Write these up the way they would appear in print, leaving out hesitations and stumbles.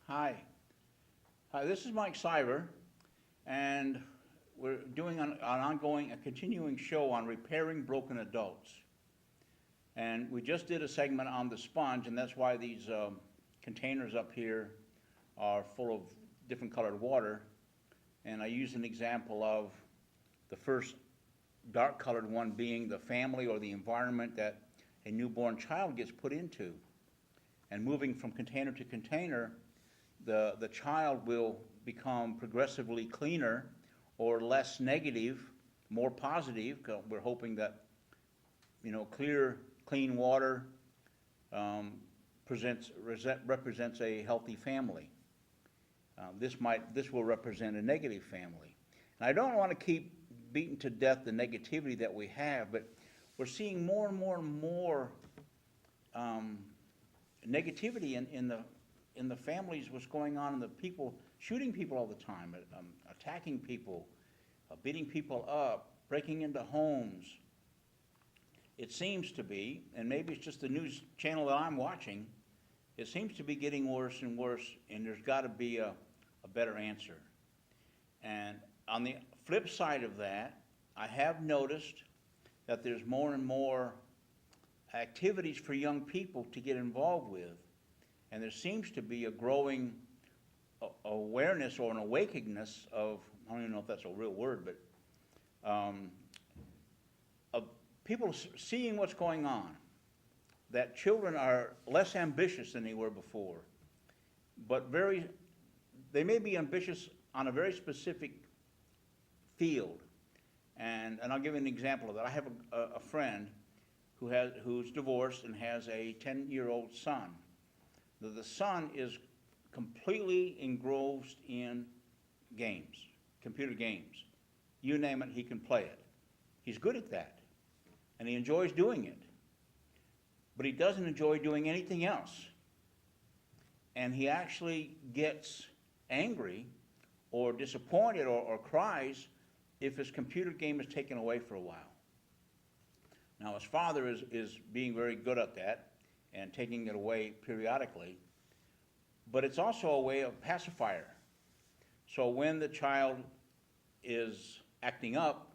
Hi. Hi, this is Mike Siver, and we're doing a continuing show on repairing broken adults. And we just did a segment on the sponge, and that's why these containers up here are full of different colored water. And I used an example of the first dark colored one being the family or the environment that a newborn child gets put into. And moving from container to container, the child will become progressively cleaner or less negative, more positive. We're hoping that clear, clean water represents a healthy family. This will represent a negative family. And I don't want to keep beating to death the negativity that we have, but we're seeing more and more and more negativity in the families. What's going on, and the people shooting people all the time, attacking people, beating people up, breaking into homes. It seems to be, and maybe it's just the news channel that I'm watching, it seems to be getting worse and worse, and there's got to be a better answer. And on the flip side of that, I have noticed that there's more and more activities for young people to get involved with, and there seems to be a growing awareness or an awakeness of, I don't even know if that's a real word, but of people seeing what's going on, that children are less ambitious than they were before, but they may be ambitious on a very specific field. And I'll give you an example of that. I have a friend who's divorced and has a 10-year-old son. The son is completely engrossed in games, computer games. You name it, he can play it. He's good at that, and he enjoys doing it. But he doesn't enjoy doing anything else. And he actually gets angry or disappointed or cries if his computer game is taken away for a while. Now, his father is being very good at that and taking it away periodically, but it's also a way of pacifier. So when the child is acting up,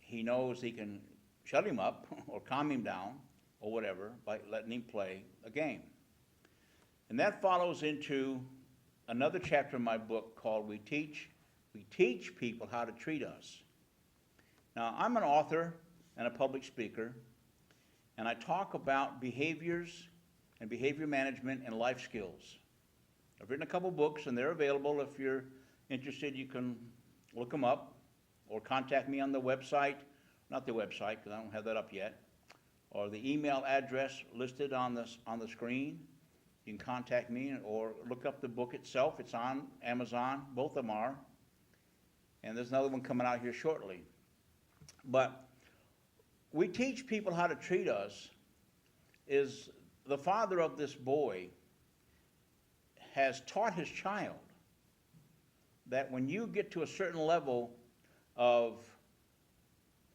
he knows he can shut him up or calm him down or whatever by letting him play a game. And that follows into another chapter in my book called We Teach People How to Treat Us. Now, I'm an author and a public speaker, and I talk about behaviors and behavior management and life skills. I've written a couple books, and they're available. If you're interested, you can look them up or contact me on the website, not the website because I don't have that up yet, or the email address listed on the screen. You can contact me or look up the book itself. It's on Amazon. Both of them are. And there's another one coming out here shortly. But we teach people how to treat us is the father of this boy has taught his child that when you get to a certain level of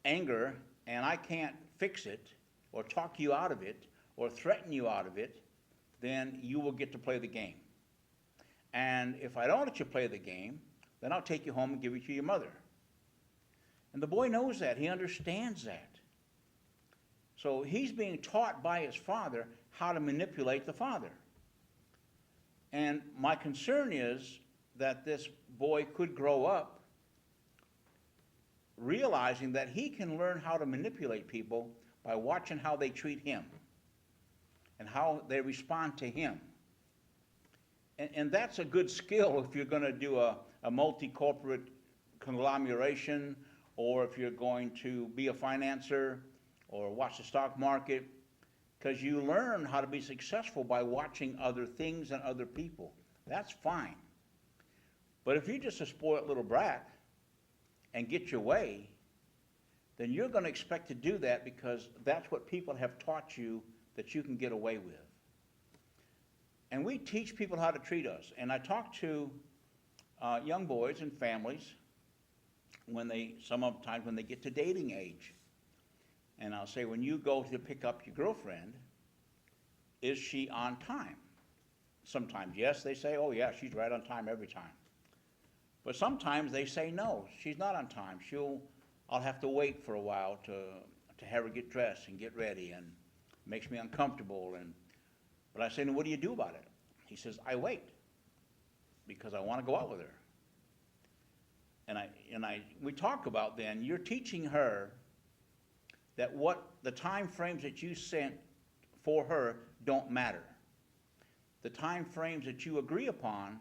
anger and I can't fix it or talk you out of it or threaten you out of it, then you will get to play the game. And if I don't let you play the game, then I'll take you home and give you to your mother. And the boy knows that. He understands that. So he's being taught by his father how to manipulate the father. And my concern is that this boy could grow up realizing that he can learn how to manipulate people by watching how they treat him and how they respond to him. And that's a good skill if you're going to do a multi-corporate conglomeration, or if you're going to be a financer or watch the stock market, because you learn how to be successful by watching other things and other people. That's fine. But if you're just a spoiled little brat and get your way, then you're going to expect to do that because that's what people have taught you that you can get away with. And we teach people how to treat us. And I talk to young boys and families sometimes when they get to dating age. And I'll say, when you go to pick up your girlfriend, is she on time? Sometimes, yes, they say, oh yeah, she's right on time every time. But sometimes they say, no, she's not on time. I'll have to wait for a while to have her get dressed and get ready, and it makes me uncomfortable. But I say, "Well, what do you do about it?" He says, I wait because I want to go out with her. We talk about then, you're teaching her that what the time frames that you sent for her don't matter. The time frames that you agree upon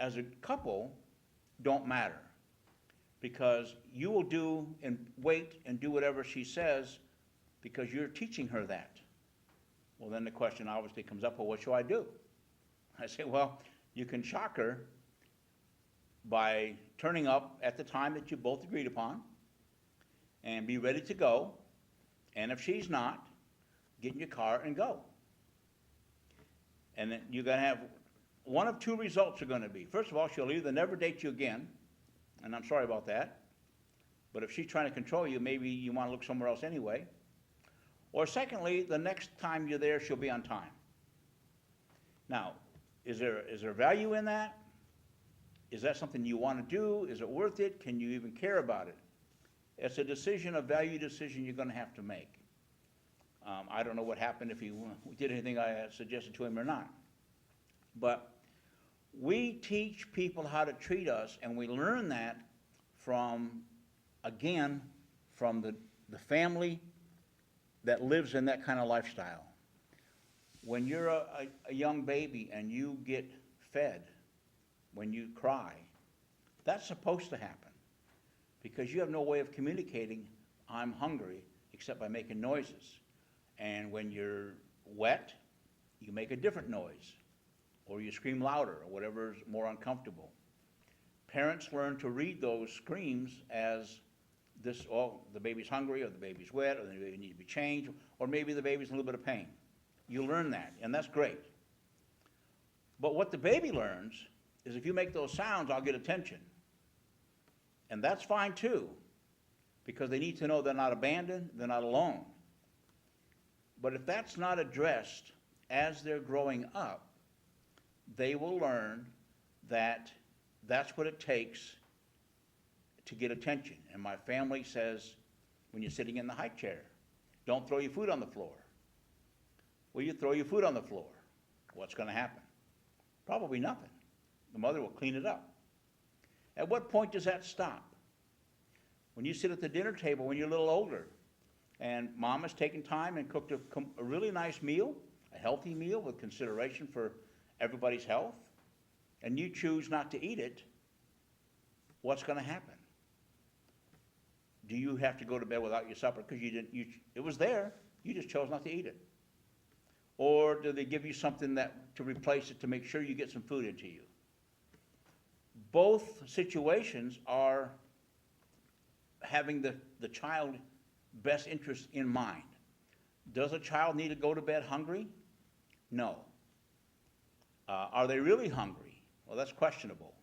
as a couple don't matter, because you will do and wait and do whatever she says because you're teaching her that. Well, then the question obviously comes up, well, what should I do? I say, well, you can shock her by turning up at the time that you both agreed upon and be ready to go. And if she's not, get in your car and go. And then you're going to have one of two results are going to be. First of all, she'll either never date you again, and I'm sorry about that, but if she's trying to control you, maybe you want to look somewhere else anyway. Or secondly, the next time you're there, she'll be on time. Now, is there value in that? Is that something you want to do? Is it worth it? Can you even care about it? It's a decision, a value decision you're going to have to make. I don't know what happened if he did anything I suggested to him or not. But we teach people how to treat us, and we learn that from the family that lives in that kind of lifestyle. When you're a young baby and you get fed, when you cry, that's supposed to happen, because you have no way of communicating, I'm hungry, except by making noises. And when you're wet, you make a different noise, or you scream louder, or whatever is more uncomfortable. Parents learn to read those screams as this, oh, the baby's hungry, or the baby's wet, or the baby needs to be changed, or maybe the baby's in a little bit of pain. You learn that, and that's great. But what the baby learns is, if you make those sounds, I'll get attention. And that's fine too, because they need to know they're not abandoned, they're not alone. But if that's not addressed as they're growing up, they will learn that that's what it takes to get attention. And my family says, when you're sitting in the high chair, don't throw your food on the floor. Well, you throw your food on the floor, what's going to happen? Probably nothing. The mother will clean it up. At what point does that stop? When you sit at the dinner table when you're a little older, and mom has taken time and cooked a really nice meal, a healthy meal with consideration for everybody's health, and you choose not to eat it, what's going to happen? Do you have to go to bed without your supper because it was there, you just chose not to eat it? Or do they give you something to replace it to make sure you get some food into you? Both situations are having the child best interest in mind. Does a child need to go to bed hungry? No. Are they really hungry? Well, that's questionable.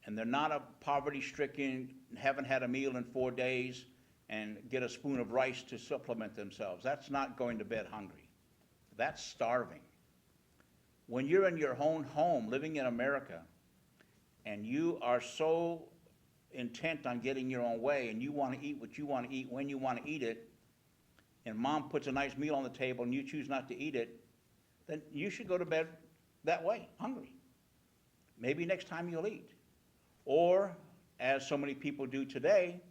And they're not a poverty-stricken, haven't had a meal in 4 days, and get a spoon of rice to supplement themselves. That's not going to bed hungry. That's starving. When you're in your own home, living in America, and you are so intent on getting your own way, and you want to eat what you want to eat when you want to eat it, and mom puts a nice meal on the table and you choose not to eat it, then you should go to bed that way, hungry. Maybe next time you'll eat. Or, as so many people do today,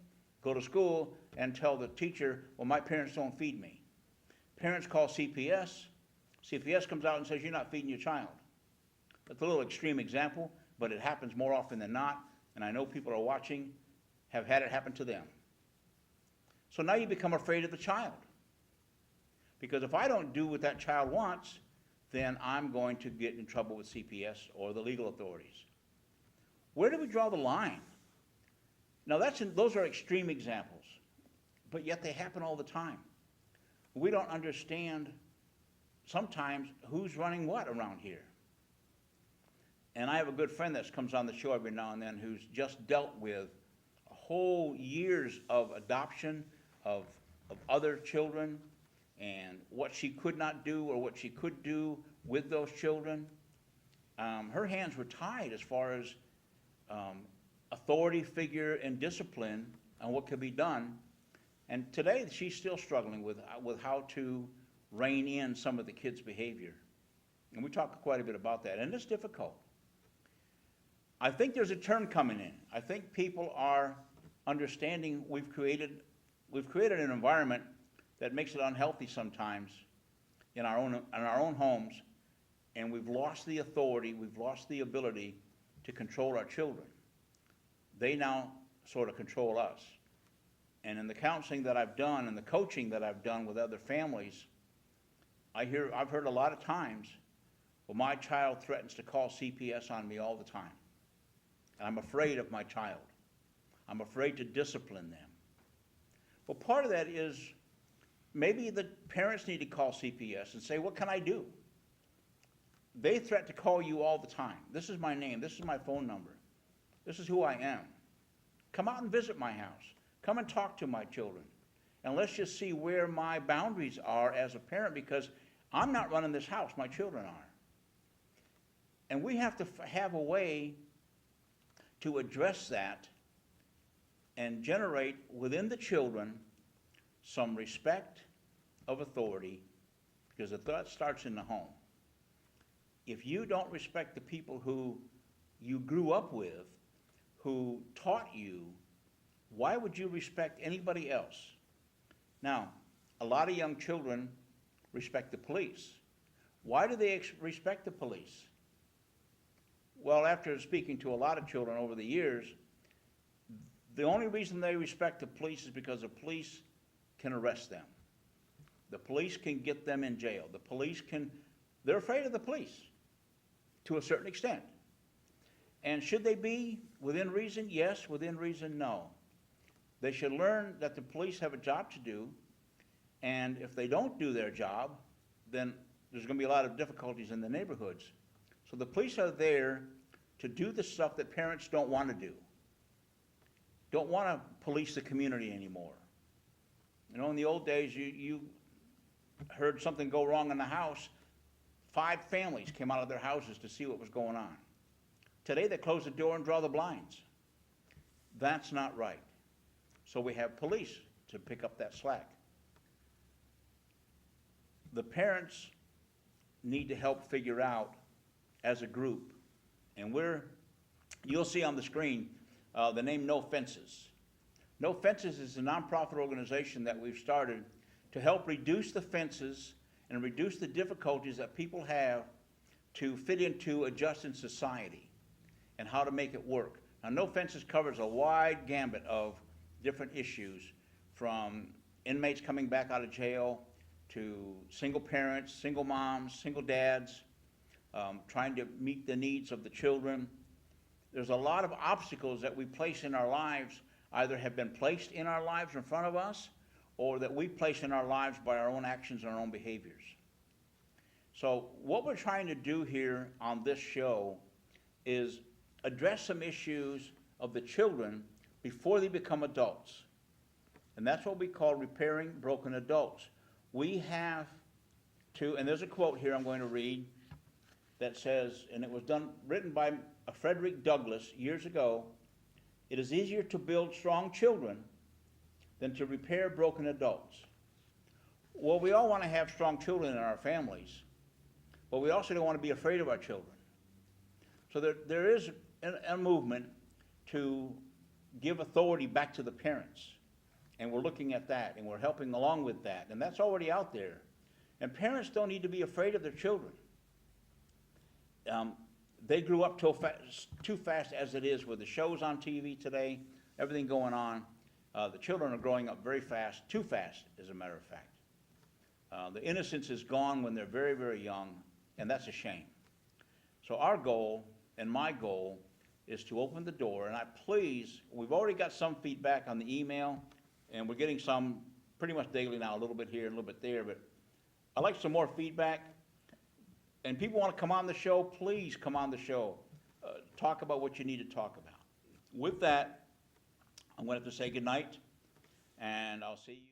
go to school and tell the teacher, well, my parents don't feed me. Parents call CPS. CPS comes out and says, you're not feeding your child. That's a little extreme example, but it happens more often than not, and I know people are watching, have had it happen to them. So now you become afraid of the child. Because if I don't do what that child wants, then I'm going to get in trouble with CPS or the legal authorities. Where do we draw the line? Now those are extreme examples, but yet they happen all the time. We don't understand sometimes who's running what around here. And I have a good friend that comes on the show every now and then who's just dealt with whole years of adoption of other children, and what she could not do or what she could do with those children. her hands were tied as far as authority figure and discipline on what could be done. And today she's still struggling with how to rein in some of the kids' behavior. And we talk quite a bit about that, and it's difficult. I think there's a turn coming in. I think people are understanding we've created an environment that makes it unhealthy sometimes in our own homes, and we've lost the authority, we've lost the ability to control our children. They now sort of control us. And in the counseling that I've done and the coaching that I've done with other families, I've heard a lot of times, well, my child threatens to call CPS on me all the time. And I'm afraid of my child. I'm afraid to discipline them. Well, part of that is maybe the parents need to call CPS and say, what can I do? They threaten to call you all the time. This is my name. This is my phone number. This is who I am. Come out and visit my house. Come and talk to my children. And let's just see where my boundaries are as a parent, because I'm not running this house. My children are. And we have to have a way to address that and generate within the children some respect of authority, because the thought starts in the home. If you don't respect the people who you grew up with, who taught you, why would you respect anybody else? Now, a lot of young children respect the police. Why do they respect the police? Well, after speaking to a lot of children over the years, the only reason they respect the police is because the police can arrest them. The police can get them in jail. They're afraid of the police to a certain extent. And should they be within reason? Yes. Within reason? No. They should learn that the police have a job to do, and if they don't do their job, then there's going to be a lot of difficulties in the neighborhoods. So the police are there to do the stuff that parents don't want to do. Don't want to police the community anymore. You know, in the old days, you heard something go wrong in the house, 5 families came out of their houses to see what was going on. Today, they close the door and draw the blinds. That's not right. So we have police to pick up that slack. The parents need to help figure out as a group, and you'll see on the screen the name No Fences. No Fences is a nonprofit organization that we've started to help reduce the fences and reduce the difficulties that people have to fit into adjust in society and how to make it work. Now, No Fences covers a wide gambit of different issues, from inmates coming back out of jail to single parents, single moms, single dads, trying to meet the needs of the children. There's a lot of obstacles that we place in our lives, either have been placed in our lives in front of us, or that we place in our lives by our own actions and our own behaviors. So what we're trying to do here on this show is address some issues of the children before they become adults. And that's what we call repairing broken adults. We have to, and there's a quote here I'm going to read that says, and it was written by Frederick Douglass years ago, "It is easier to build strong children than to repair broken adults." Well, we all want to have strong children in our families, but we also don't want to be afraid of our children. So there is a movement to give authority back to the parents, and we're looking at that, and we're helping along with that, and that's already out there. And parents don't need to be afraid of their children. They grew up too fast as it is with the shows on TV today, everything going on. The children are growing up very fast, too fast, as a matter of fact. The innocence is gone when they're very, very young, and that's a shame. So our goal, and my goal, is to open the door, and we've already got some feedback on the email, and we're getting some pretty much daily now, a little bit here, a little bit there, but I'd like some more feedback. And people want to come on the show, please come on the show. Talk about what you need to talk about. With that, I'm going to have to say goodnight, and I'll see you.